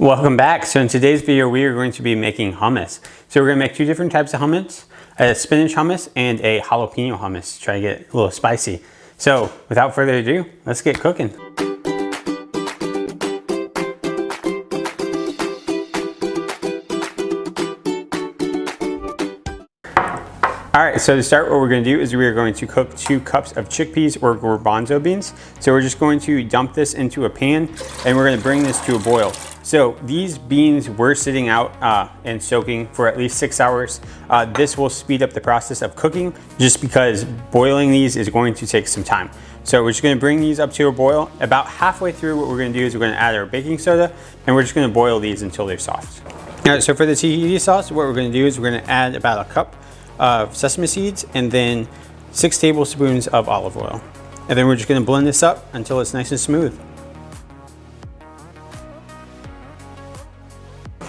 Welcome back. So in today's video, we are going to be making hummus. So we're going to make two different types of hummus, a spinach hummus and a jalapeno hummus. Try to get a little spicy. So without further ado, let's get cooking. All right, so to start, what we're going to do is we are going to cook 2 cups of chickpeas or garbanzo beans. So we're just going to dump this into a pan and we're going to bring this to a boil. So these beans were sitting out and soaking for at least 6 hours. This will speed up the process of cooking just because boiling these is going to take some time. So we're just going to bring these up to a boil. About halfway through, what we're going to do is we're going to add our baking soda and we're just going to boil these until they're soft. All right, so for the tahini sauce, what we're going to do is we're going to add about a cup of sesame seeds and then 6 tablespoons of olive oil. And then we're just going to blend this up until it's nice and smooth.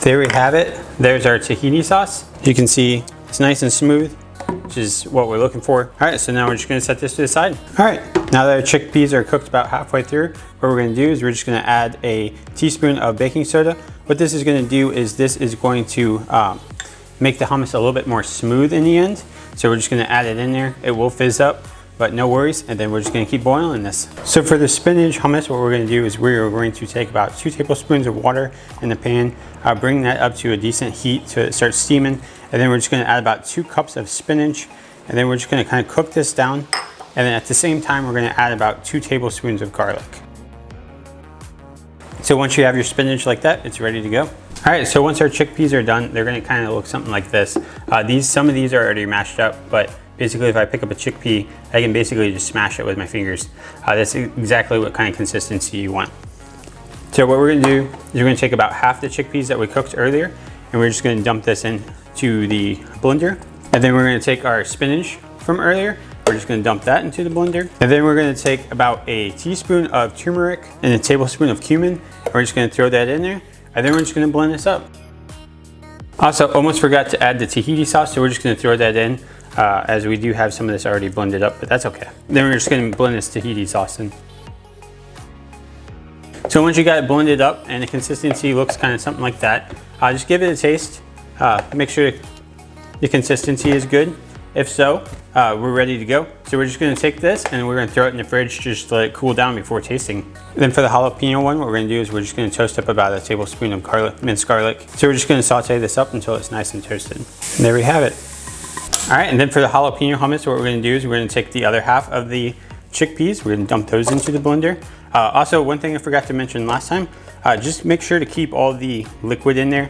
There we have it. There's our tahini sauce. You can see it's nice and smooth, which is what we're looking for. All right, so now we're just going to set this to the side. All right, now that our chickpeas are cooked about halfway through, what we're going to do is we're just going to add a teaspoon of baking soda. What this is going to do is this is going to make the hummus a little bit more smooth in the end. So we're just going to add it in there. It will fizz up, but no worries. And then we're just going to keep boiling this. So for the spinach hummus, what we're going to do is we're going to take about 2 tablespoons of water in the pan, bring that up to a decent heat so it starts steaming. And then we're just going to add about 2 cups of spinach. And then we're just going to kind of cook this down. And then at the same time, we're going to add about 2 tablespoons of garlic. So once you have your spinach like that, it's ready to go. All right, so once our chickpeas are done, they're gonna kind of look something like this. Some of these are already mashed up, but basically if I pick up a chickpea, I can basically just smash it with my fingers. That's exactly what kind of consistency you want. So what we're gonna do is we're gonna take about half the chickpeas that we cooked earlier, and we're just gonna dump this into the blender. And then we're gonna take our spinach from earlier, we're just gonna dump that into the blender. And then we're gonna take about a teaspoon of turmeric and a tablespoon of cumin, and we're just gonna throw that in there. And then we're just gonna blend this up. Also, almost forgot to add the tahini sauce, so we're just gonna throw that in as we do have some of this already blended up, but that's okay. Then we're just gonna blend this tahini sauce in. So once you got it blended up and the consistency looks kind of something like that, just give it a taste. Make sure the consistency is good. If so, we're ready to go. So we're just gonna take this and we're gonna throw it in the fridge just to let it cool down before tasting. Then for the jalapeno one, what we're gonna do is we're just gonna toast up about a tablespoon of garlic, minced garlic. So we're just gonna saute this up until it's nice and toasted. And there we have it. All right, and then for the jalapeno hummus, what we're gonna do is we're gonna take the other half of the chickpeas, we're gonna dump those into the blender. Also, one thing I forgot to mention last time, just make sure to keep all the liquid in there.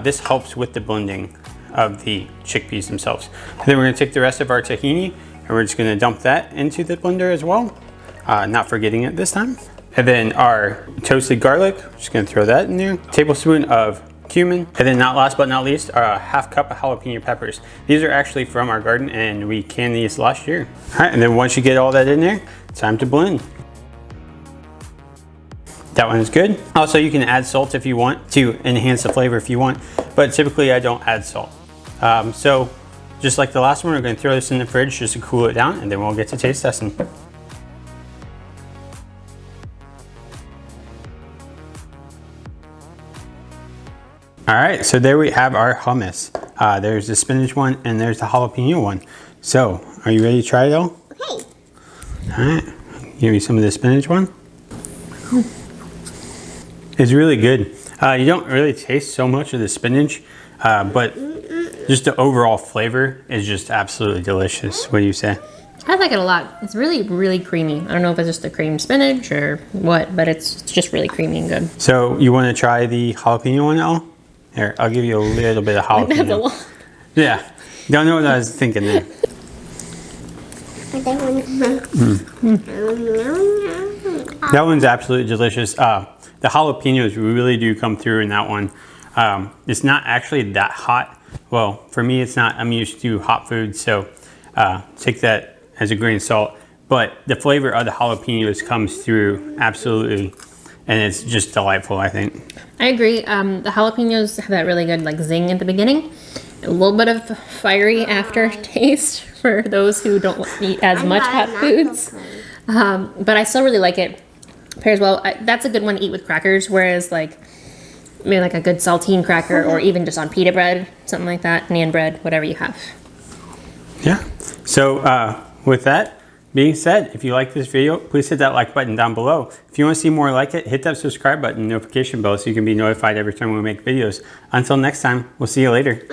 This helps with the blending of the chickpeas themselves. And then we're gonna take the rest of our tahini and we're just gonna dump that into the blender as well. Not forgetting it this time. And then our toasted garlic, we're just gonna throw that in there. Tablespoon of cumin. And then last but not least, a half cup of jalapeno peppers. These are actually from our garden and we canned these last year. All right, and then once you get all that in there, it's time to blend. That one is good. Also, you can add salt if you want to enhance the flavor if you want, but typically I don't add salt. So just like the last one, we're gonna throw this in the fridge just to cool it down and then we'll get to taste testing. All right, so there we have our hummus. There's the spinach one and there's the jalapeno one. So are you ready to try it all? Okay. All right, give me some of the spinach one. It's really good. You don't really taste so much of the spinach, but just the overall flavor is just absolutely delicious. What do you say? I like it a lot. It's really, really creamy. I don't know if it's just the creamed spinach or what, but it's just really creamy and good. So you want to try the jalapeno one, Elle? Here, I'll give you a little bit of jalapeno. That's a lot. Yeah, don't know what I was thinking there. That one's absolutely delicious. The jalapenos really do come through in that one. It's not actually that hot. Well, for me, it's not. I'm used to hot food, so take that as a grain of salt. But the flavor of the jalapenos comes through absolutely, and it's just delightful, I think. I agree. The jalapenos have that really good zing at the beginning. A little bit of fiery aftertaste for those who don't eat as much hot foods. But I still really like it. Pairs well. That's a good one to eat with crackers, whereas maybe like a good saltine cracker, or even just on pita bread, something like that, naan bread, whatever you have. Yeah. So with that being said, if you like this video, please hit that like button down below. If you want to see more like it, hit that subscribe button, notification bell, so you can be notified every time we make videos. Until next time, we'll see you later.